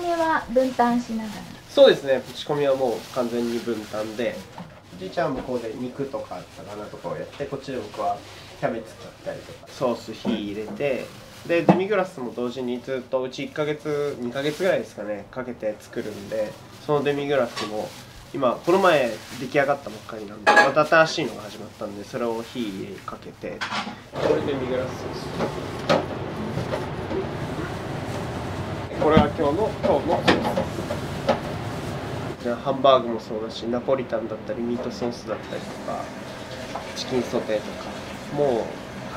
みは分担しながら。そうですね、仕込みはもう完全に分担で、おじいちゃんは向こうで肉とか魚とかをやって、こっちで僕はキャベツだったりとかソース火入れて、でデミグラスも同時にずっとうち1ヶ月2ヶ月ぐらいですかねかけて作るんで、そのデミグラスも今この前出来上がったばっかりなんで、また新しいのが始まったんで、それを火入れかけて、これデミグラスです。これは今日のソース。ハンバーグもそうだし、ナポリタンだったりミートソースだったりとかチキンソテーとか、もう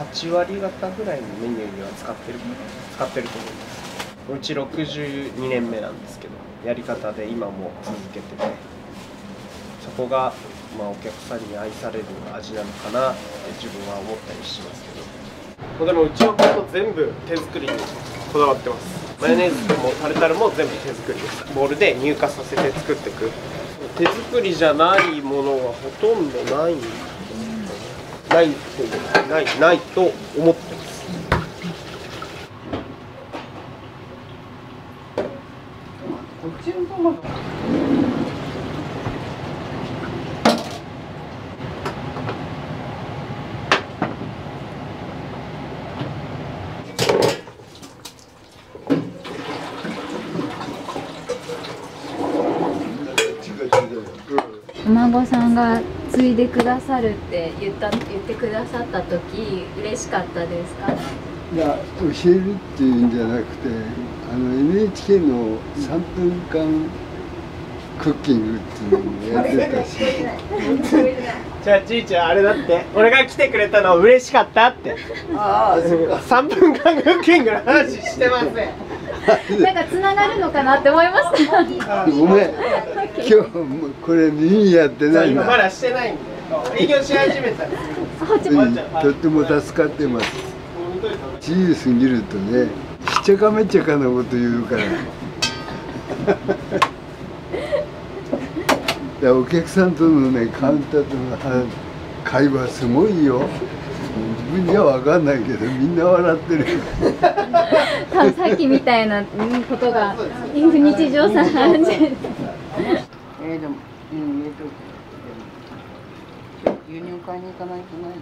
8割方ぐらいのメニューには使ってると思います。うち62年目なんですけど、やり方で今も続けてて、そこが、まあ、お客さんに愛される味なのかなって自分は思ったりしますけど、でもうちは本当全部手作りにこだわってます。マヨネーズもタルタルも全部手作りです。ボウルで乳化させて作っていく。手作りじゃないものはほとんどないと思ってます。こっちのトマト。お孫さんが継いでくださるって言ってくださった時嬉しかったですか？いや、教えるっていうんじゃなくて、NHK の3分間クッキングっていうのをやってたし。じゃあちいちゃんあれだって、俺が来てくれたの嬉しかったって。ああ、そうか。3分間クッキングの話してません。なんかつながるのかなって思いました。ごめん、今日これ耳やってない今まな。だしてないんで、営業し始めたんです。とっても助かってます。自由すぎるとね、しっちゃかめっちゃかなこと言うから。いや、お客さんとのね、カウンターとの会話すごいよ。自分には分かんないけど、みんな笑ってる。多分さっきみたいなことが日常茶飯事。でも、入れとく。牛乳買いに行かないとないでしょ。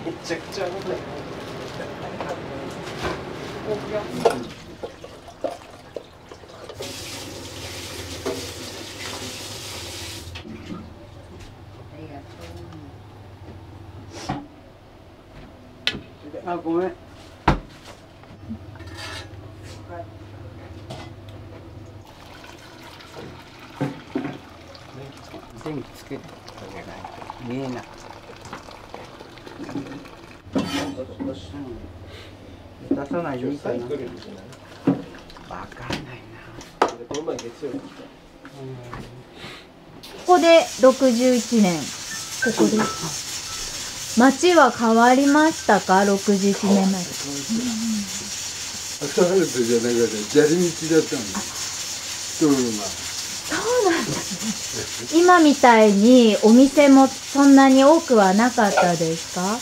めちゃくちゃ重たい。あ、ごめん。電気つけて見えない。出さないでいいかな。わかんないな。この前月曜日来た。ここで61年。ここで。街は変わりましたか？61年前。アスファルトじゃなくて砂利道だったんです。道路が。そうなんですね。今みたいにお店もそんなに多くはなかったですか？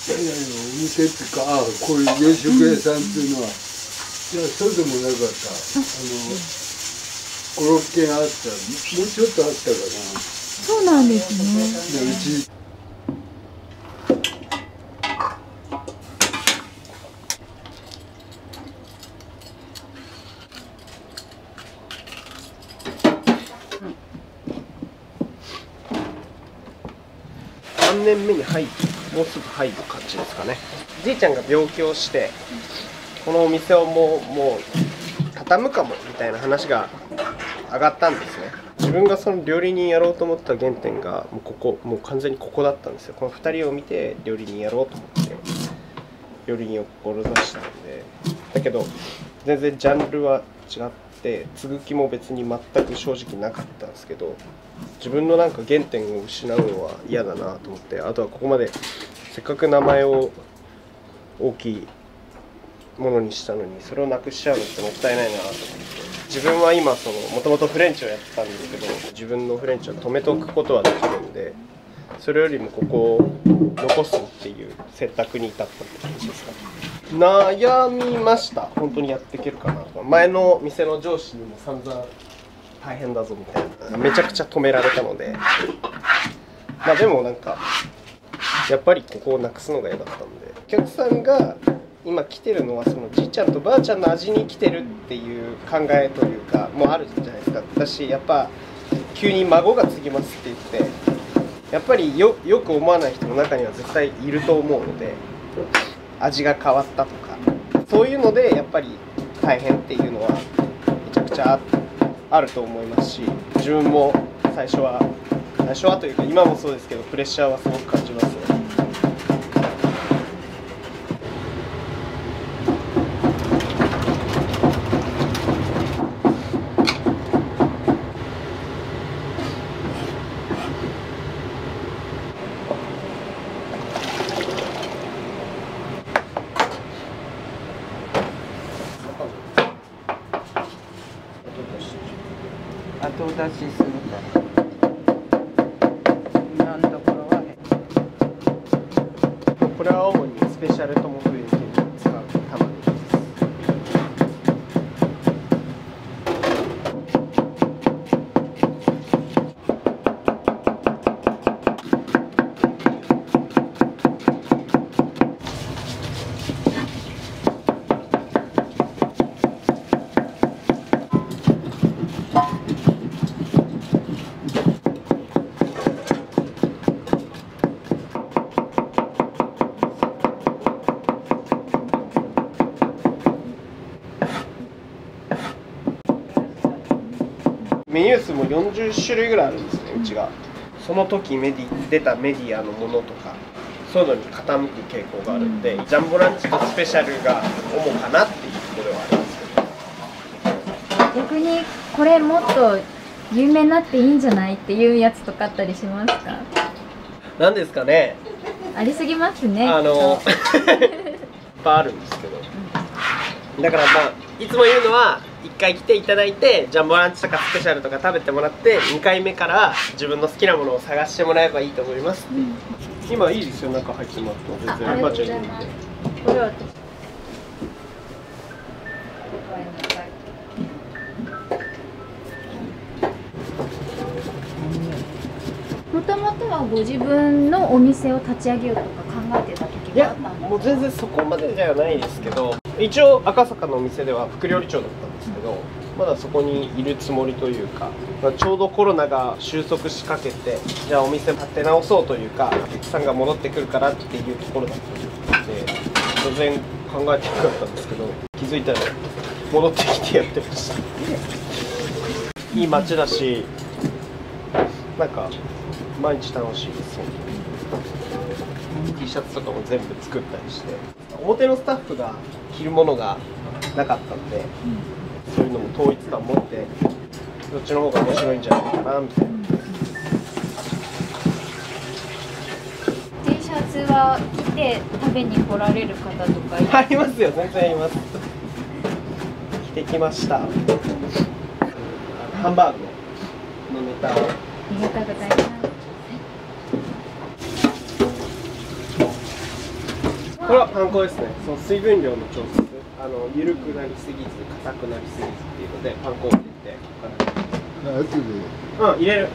いやいや、お店っていうか、こういう洋食屋さんっていうのは、いや、そうでもなかった。5、6軒あった。もうちょっとあったかな。そうなんですね。でうち3年目に入って、もうすぐ入る感じですかね。じいちゃんが病気をして、このお店をもう畳むかもみたいな話が上がったんですね。自分がその料理人やろうと思った原点がもう完全にここだったんですよ。この2人を見て料理人やろうと思って料理人を志したんで、だけど全然ジャンルは違っって継ぐ気も別に全く正直なかったんですけど、自分のなんか原点を失うのは嫌だなと思って、あとはここまでせっかく名前を大きいものにしたのにそれをなくしちゃうのってもったいないなと思って、自分は今もともとフレンチをやってたんですけど、自分のフレンチを止めておくことはできるんで、それよりもここを残すっていう選択に至ったって感じですかね。悩みました。本当にやっていけるかなとか、前の店の上司にも散々大変だぞみたいな、めちゃくちゃ止められたので、まあでもなんかやっぱりここをなくすのが嫌だったので、お客さんが今来てるのはそのじいちゃんとばあちゃんの味に来てるっていう考えというかもうあるじゃないですか。私やっぱ急に孫が継ぎますって言って、やっぱりよく思わない人の中には絶対いると思うので、味が変わったとかそういうのでやっぱり大変っていうのはめちゃくちゃあると思いますし、自分も最初はというか今もそうですけどプレッシャーはすごく感じますね。後出しするから今のところはこれは主にスペシャルトモ冬に使う玉ねぎです。メニュー数も40種類ぐらいあるんですね、うちが。その時出たメディアのものとかそういうのに傾く傾向があるんで、ジャンボランチとスペシャルが主かなっていうところではありますけど、逆にこれもっと有名になっていいんじゃないっていうやつとかあったりしますか？なんですかね、ありすぎますね。いっぱいあるんですけど、だからまあいつも言うのは1回来ていただいてジャンボランチとかスペシャルとか食べてもらって2回目から自分の好きなものを探してもらえばいいと思いますっていう、今いいですよ、中入ってもらっても全然。ありがとうございます。これはもともとはご自分のお店を立ち上げようとか考えてた時いやがあったんですか？もう全然そこまでではないですけど、一応赤坂のお店では副料理長だったんですけど、まだそこにいるつもりというか、まあ、ちょうどコロナが収束しかけて、じゃあお店立て直そうというか、お客さんが戻ってくるからっていうところだったので、全然考えてなかったんですけど、気づいたら戻ってきてやってました。いい街だし、なんか毎日楽しいです。T シャツとかも全部作ったりして、表のスタッフが着るものがなかったので、そういうのも統一感持ってどっちの方が面白いんじゃないかなみたいな。T シャツは着て食べに来られる方とかありますよ、全然います。着てきました。ハンバーグのネタを。ありがとうございます。これはパン粉ですね。その水分量の調節、緩くなりすぎず硬くなりすぎずっていうのでパン粉を入れて、後で入れる。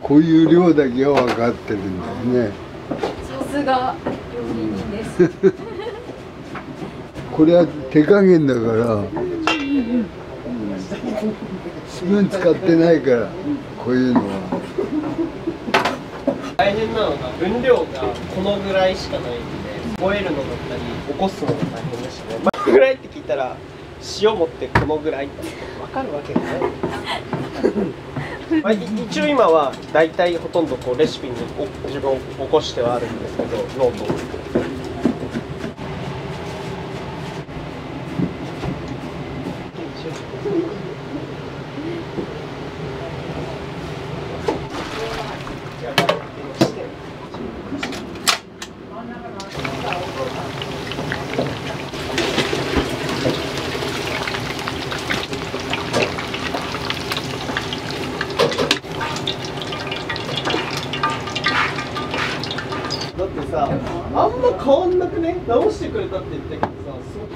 こういう量だけは分かってるんだよね。さすが料理人です。これは手加減だからスプーン使ってないから、こういうのは大変なのが分量がこのぐらいしかないんで、覚えるのだったり起こすのが大変でしたね。このぐらいって聞いたら塩持ってこのぐらいって分かるわけがない。まあ、一応今は大体ほとんどこうレシピに自分を起こしてはあるんですけど、ノートを。だってさ、あんま変わんなくね、直してくれたって言ったけどさ、すごく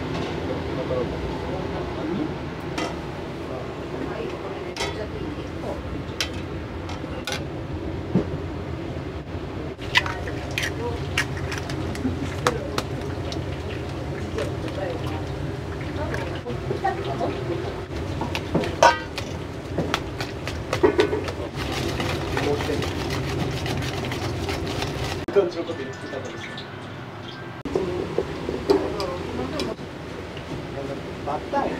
感じのこと言ってたのです。バターや。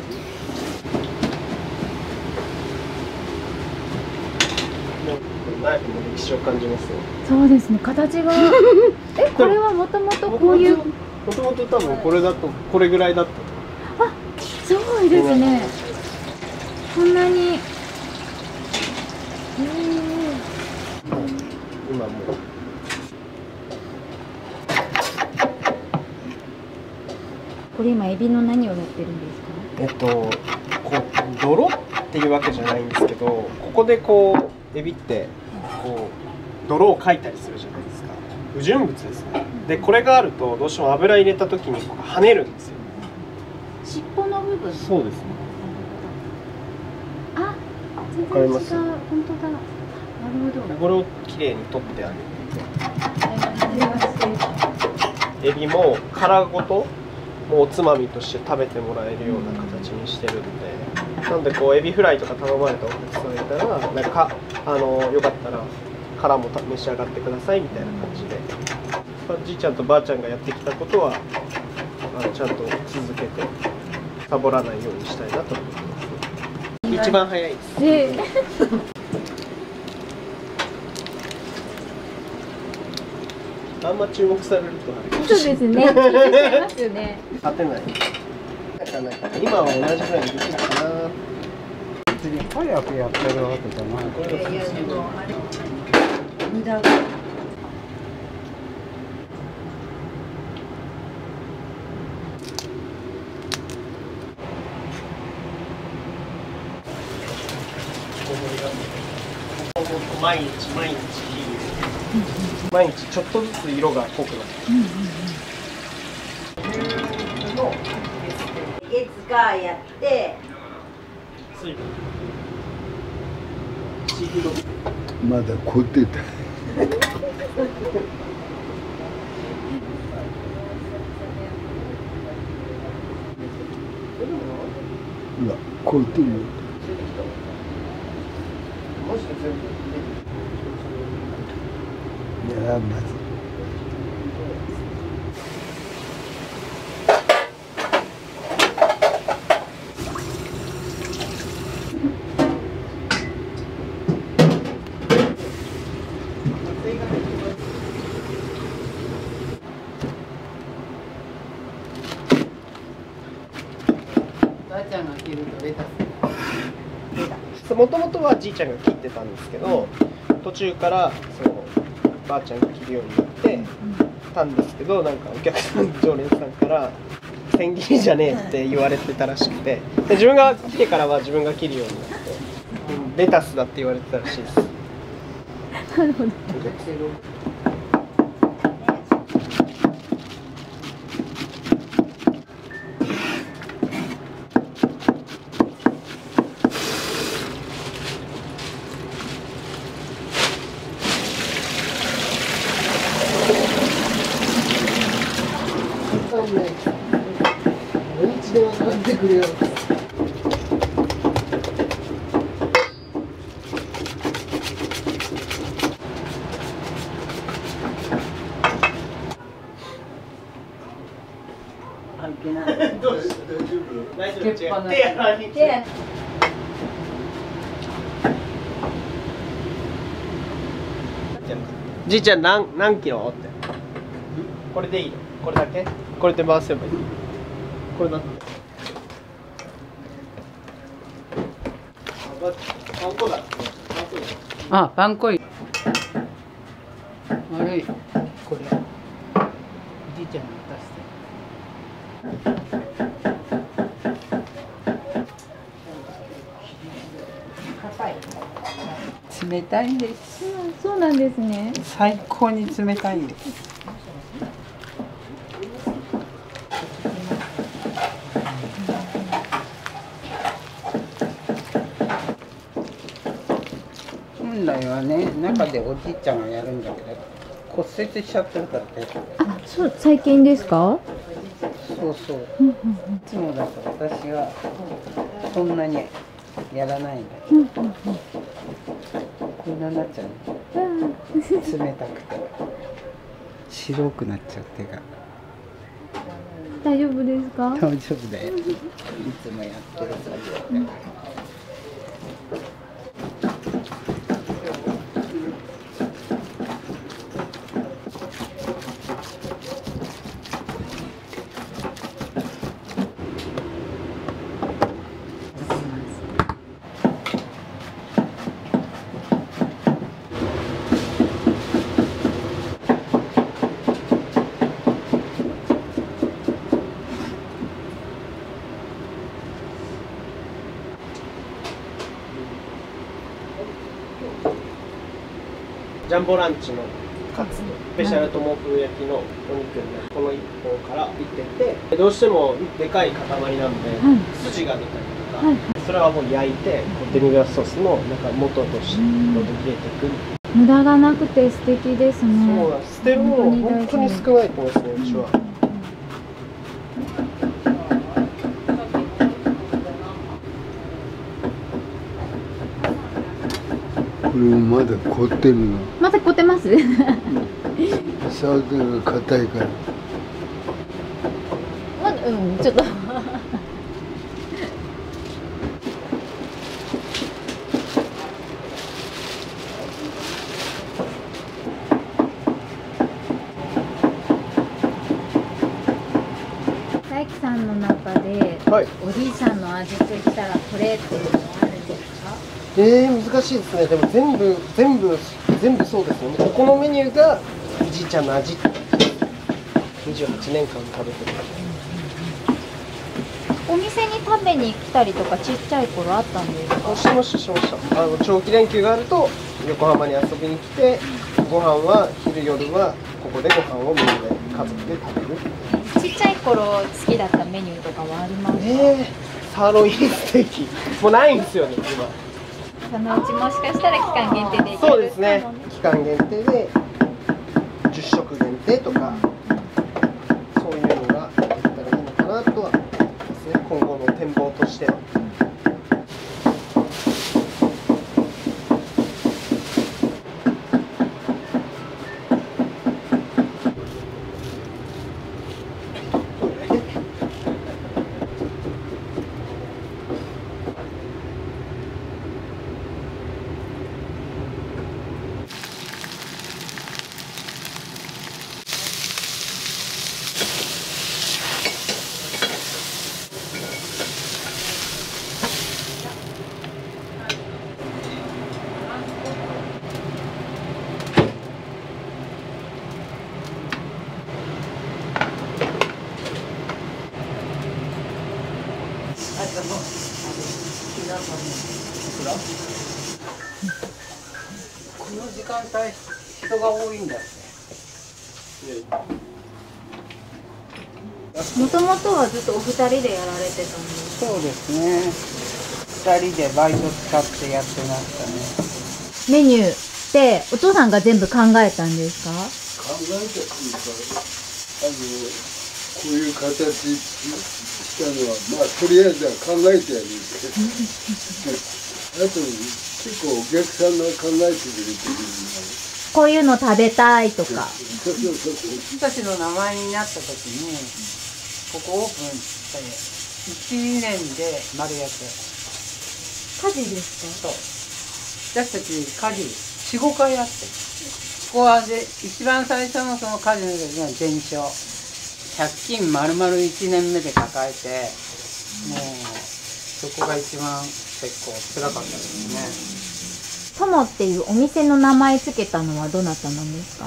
もうナイフの歴史を感じますよ。そうですね、形がこれはもともとこういう、もともと多分これだとこれぐらいだった。あ、すごいですね。こんなに。今もう。これ今エビの何をやってるんですか？こう泥っていうわけじゃないんですけど、ここでこうエビってこう泥をかいたりするじゃないですか。不純物ですね。でこれがあるとどうしても油入れた時にここ跳ねるんですよ。尻尾の部分。そうですね。あ、全然違う。本当だ。なるほど。これをきれいに取ってあげて、エビも殻ごともうおつまみとして食べてもらえるような形にしてるんで、なんでこうエビフライとか頼まれたお客さんがいたら、なんかよかったら殻も召し上がってくださいみたいな感じで、じいちゃんとばあちゃんがやってきたことはちゃんと続けてサボらないようにしたいなと思ってます。一番早いです。あんま注目されるとあれ。そうですね。緊張しちゃいますよね。勝てない。今は同じぐらいにできるかな。別に早くやってるわけじゃない。これが普通の無駄が。毎日ちょっとずつ色が濃くなって月火やって水分シーフードまだ凍ってた。うわ、凍ってるよ。マジで全部いや、まず。ばあちゃんが切るとレタス。もともとはじいちゃんが切ってたんですけど、途中からばあちゃんが切るようになってたんですけど、なんかお客さん常連さんから千切りじゃねえって言われてたらしくて、で自分が来てからは自分が切るようになって、レタスだって言われてたらしいです。なるほど。で分かってくれよ。関係ない。どうした？大丈夫？大丈夫？つけっぱなし手洗いに来て。てるか。じいちゃん何キロって。これでいいの？これだけ？これで回せばいい。これだって。パン粉だ。あ、パン粉い。悪い。これ。じいちゃんに渡して。冷たいんです。そうなんですね。最高に冷たいんです。本来はね、中でおじいちゃんがやるんだけど骨折しちゃってるからね。そう、最近ですか？そうそう。いつもだと私がそんなにやらないんだけど、こんなになっちゃうね。冷たくて白くなっちゃう手が。大丈夫ですか？大丈夫だよ。いつもやってる作業だから。ジャンボランチのカツとスペシャルトモ風焼きのお肉になるこの1本からいってて、どうしてもでかい塊なんで、筋が出たりとか、それはもう焼いてデミグラスソースのなんか元として入れていく。無駄がなくて素敵ですね。そうなんです。捨てるもの本当に少ないと思いますね、うちは。これもまだ凍ってるの。また凝ってます？触ったのが硬いから。ちょっと。大樹さんの中で、はい、おじいさんの味といったらこれっていうのはあるんですか？難しいですね。でも全部そうですよね。ここのメニューがおじいちゃんの味。28年間食べてる。お店に食べに来たりとかちっちゃい頃あったんですか？しました。長期連休があると横浜に遊びに来て、ご飯は昼夜はここでご飯をみんなで家族で食べる。ちっちゃい頃好きだったメニューとかはありますか？サーロインステーキもうないんですよね、今。そのうちもしかしたら期間限定でいけるかもね。そうですね。期間限定で10食限定とか、そういうのができたらいいのかなとは思いますね。今後の展望としては。この時間帯人が多いんだって。もともとはずっとお二人でやられてたんですか？そうですね。2人でバイト使ってやってましたね。メニューってお父さんが全部考えたんですか？考えたっていうか、こういう形したのは、まあとりあえずは考えてやるんですあと結構お客さんが考えてくれてるんだ。こういうの食べたいとか。私の名前になった時にここオープンして1年で丸焼け。家事ですか？そう。私たち家事4、5回やって。こはで一番最初のその火事の時は全焼、借金丸々1年目で抱えて、もうそこが一番結構辛かったですね。友っていうお店の名前つけたのはどなたなんですか？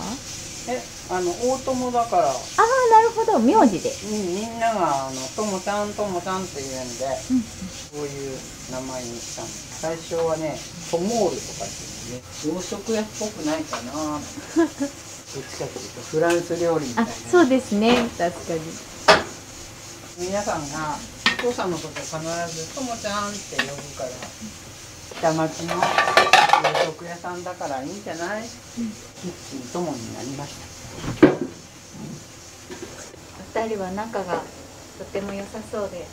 大友だから、ああ、なるほど、名字で。みんなが友ちゃん友ちゃんって言うんで、こういう名前にしたの。最初はね、トモールとかってね、洋食屋っぽくないかな。どっちかっていうとフランス料理みたいな。そうですね、確かに。皆さんがお父さんのことを必ずともちゃんって呼ぶから、下町の洋食屋さんだからいいんじゃない？キッチンともになりました。お二人は仲がとても良さそうで。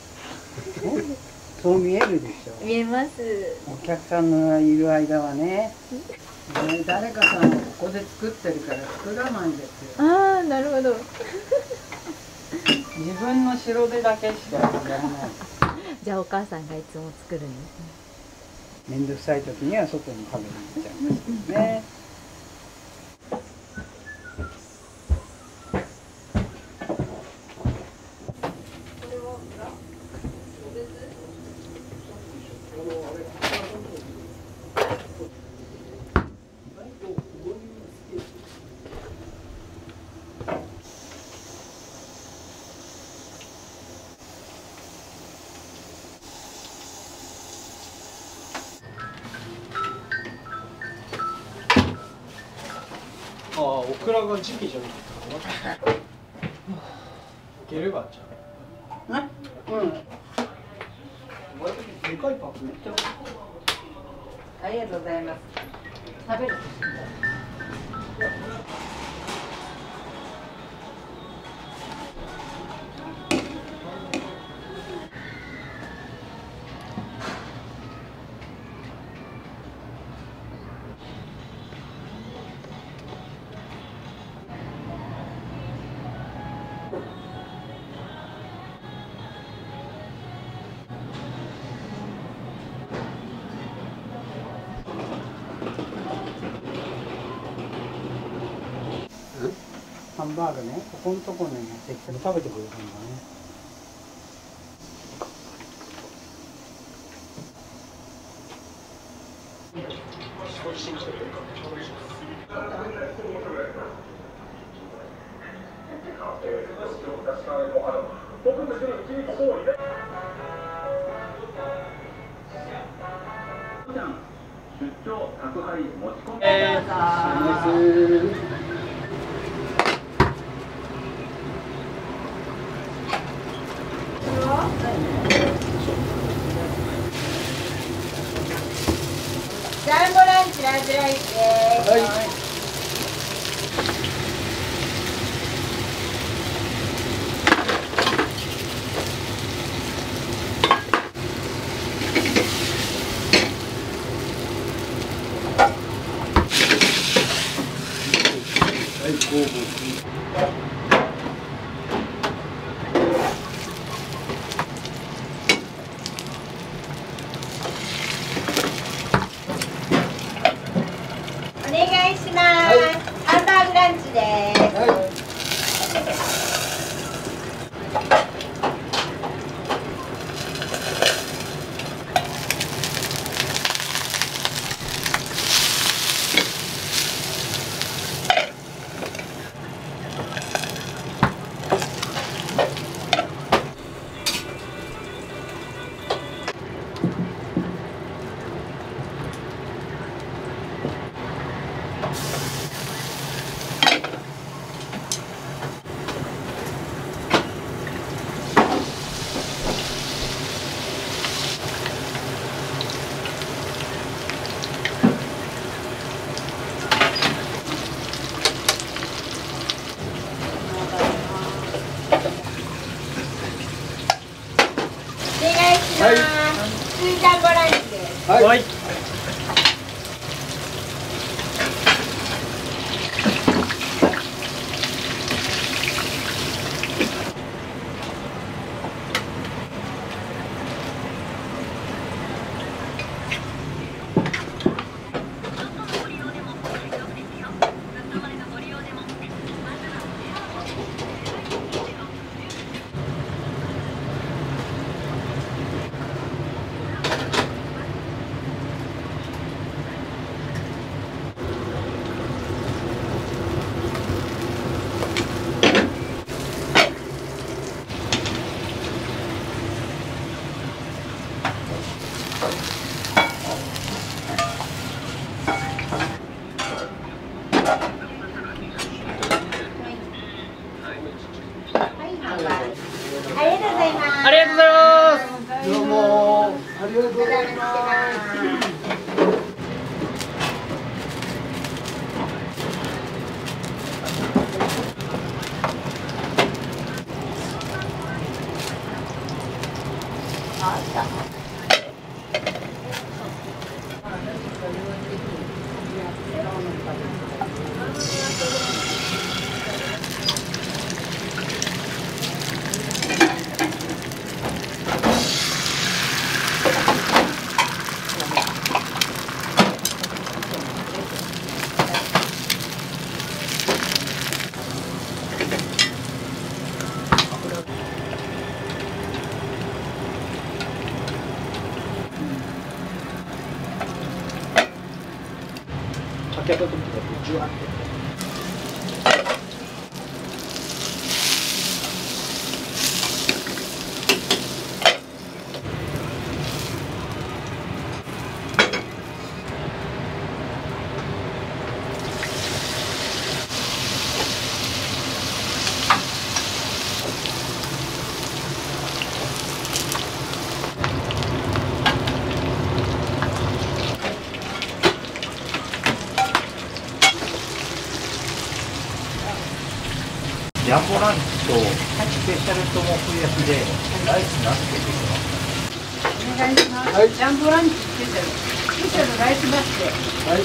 そう見えるでしょ。見えます。お客さんのいる間はね、誰かさんここで作ってるから作らないんですよ。ああ、なるほど。自分の城でだけしかやらない。じゃあお母さんがいつも作るんですね。めんどくさい時には外に食べに行っちゃうんですけどね。ああ、オクラが時期じゃなかったかな。いければじゃあ。うん。でかいパック。ありがとうございます。食べる。ハンバーグね、ここのところに適当に食べてくれたんだね。出張宅配持ち込み。ジャンボランチランチライスです。はい。お願いします。ハンバーグランチです。はい。スイジャンボランチです。はい。開けた時だけジュワって。ジャンボランチとスペシャルトモフ焼きでライス何つけていくの？お願いします。はい、ジャンボランチスペシャルライスバスで。はい。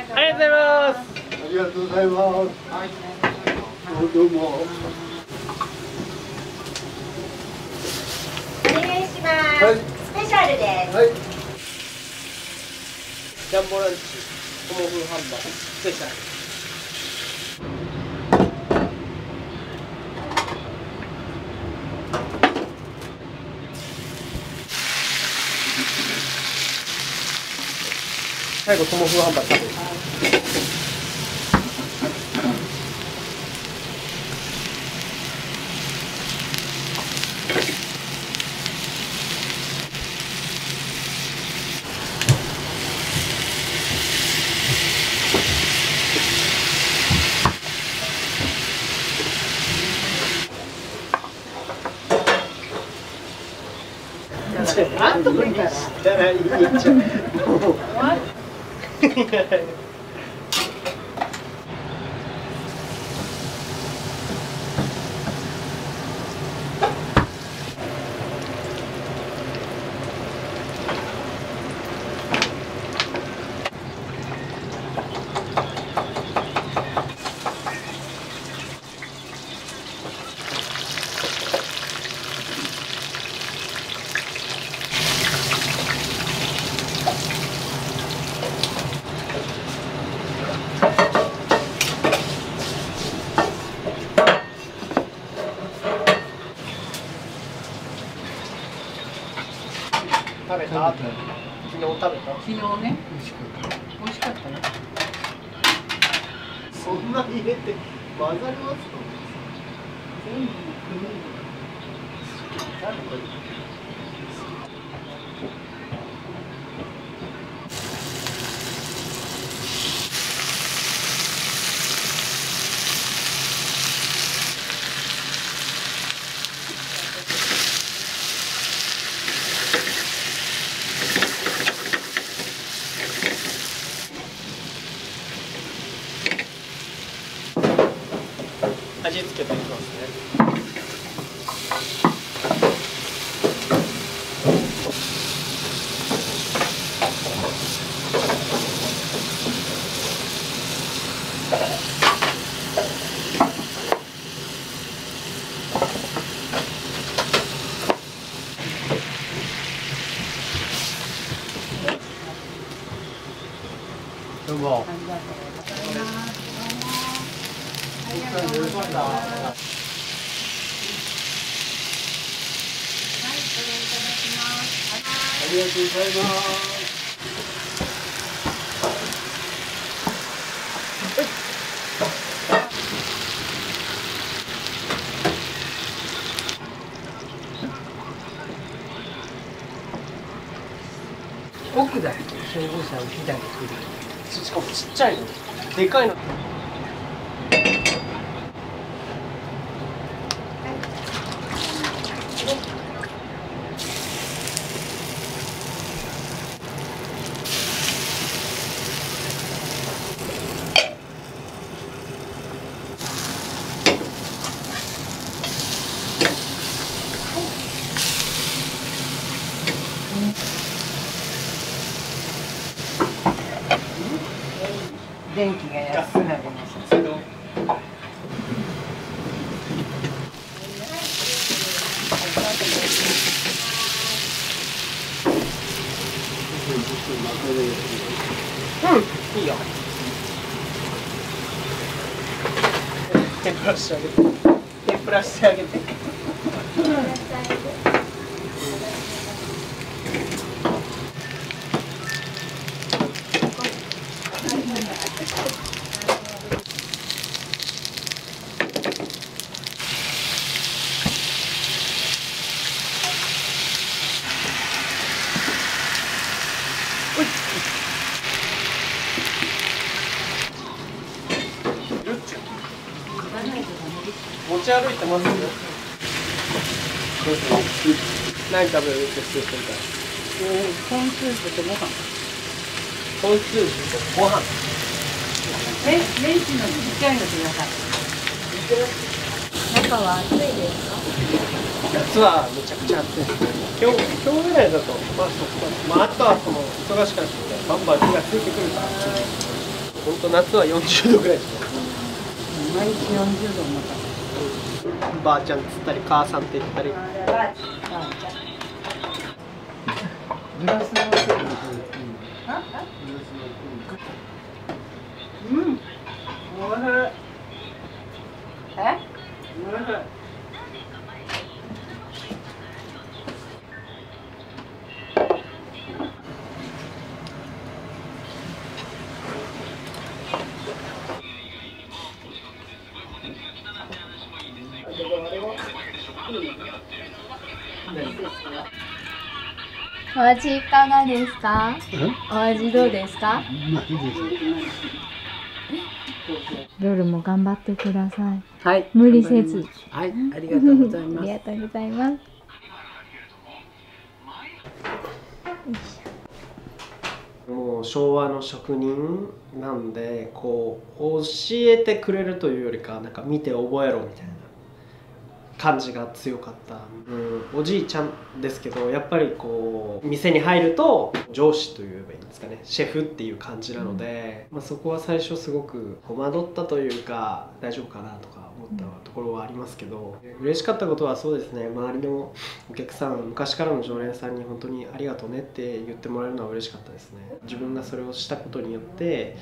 ありがとうございます。はい。どうも。お願いします。はい。スペシャルです。はい。ジャンボランチトモフハンバーグスペシャル。最後トモフハンバーグ食べる。あとにしたらいいじゃん。もう。食べた？昨日食べた？昨日ね。美味しかったね。そんな入れて混ざりますか？全部味付けていきますね。ありがとうございます。奥だけ消防車1台来る。しかもちっちゃいの、でかいの。電気が安くなりました。いいよ。天ぷらしてあげて。天ぷらしてあげて。持ち歩いてますよ。何食べるってスープみたい。コーンスープとご飯。コーンスープとご飯。メンチのちっちゃいのください。中は暑いですか？夏はめちゃくちゃ暑いですね。今日ぐらいだと、あとはその忙しかったのでバンバン火がついてくるから、本当夏は40度ぐらいします。毎日40度もた。ばあちゃんっつったり母さんって言ったり。グラスのせる。うん。おいしい。え？おいしい。お味いかがですか？お味どうですか？夜も頑張ってください。はい。無理せず。はい、ありがとうございます。ありがとうございます。もう昭和の職人なんで、こう教えてくれるというよりか、なんか見て覚えろみたいな感じが強かった、おじいちゃんですけど、やっぱりこう店に入ると上司というべいいんですかね、シェフっていう感じなので、そこは最初すごく戸惑ったというか、大丈夫かなとか思ったところはありますけど、嬉しかったことはそうですね、周りのお客さん、昔からの常連さんに本当にありがとうねって言ってもらえるのは嬉しかったですね。自分がそれをしたことによって、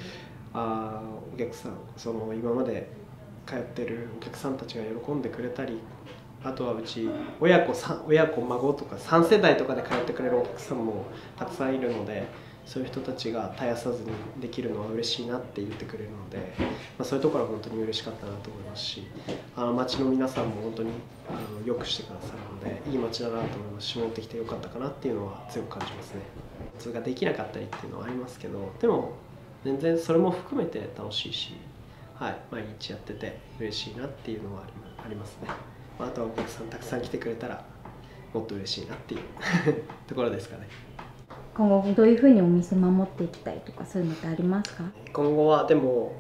お客さん、その今まで通ってるお客さんたちが喜んでくれたり、あとはうち親子孫とか3世代とかで通ってくれるお客さんもたくさんいるので、そういう人たちが絶やさずにできるのは嬉しいなって言ってくれるので、そういうところは本当に嬉しかったなと思いますし、町の皆さんも本当によくしてくださるので、いい町だなと思いますし、戻ってきてよかったかなっていうのは強く感じますね。それができなかったりっていうのはありますけど、でも全然それも含めて楽しいし、毎日やってて嬉しいなっていうのはありますね。あとはお客さんたくさん来てくれたらもっと嬉しいなっていうところですかね。今後どういうふうにお店守っていきたいとか、そういうのってありますか？今後はでも、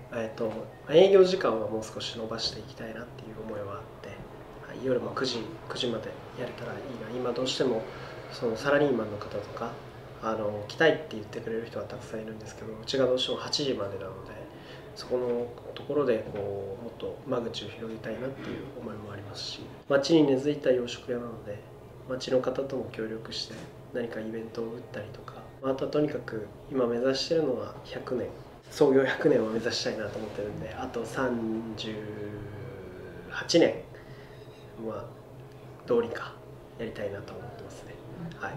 営業時間はもう少し延ばしていきたいなっていう思いはあって、夜も9時までやれたらいいな。今どうしてもそのサラリーマンの方とか来たいって言ってくれる人はたくさんいるんですけど、うちがどうしても8時までなので、そこのところでこうもっと間口を広げたいなっていう思いもありますし、町に根付いた洋食屋なので、町の方とも協力して何かイベントを打ったりとか、あとはとにかく今目指してるのは100年創業100年を目指したいなと思ってるんで、あと38年はどうにかやりたいなと思ってますね。はい。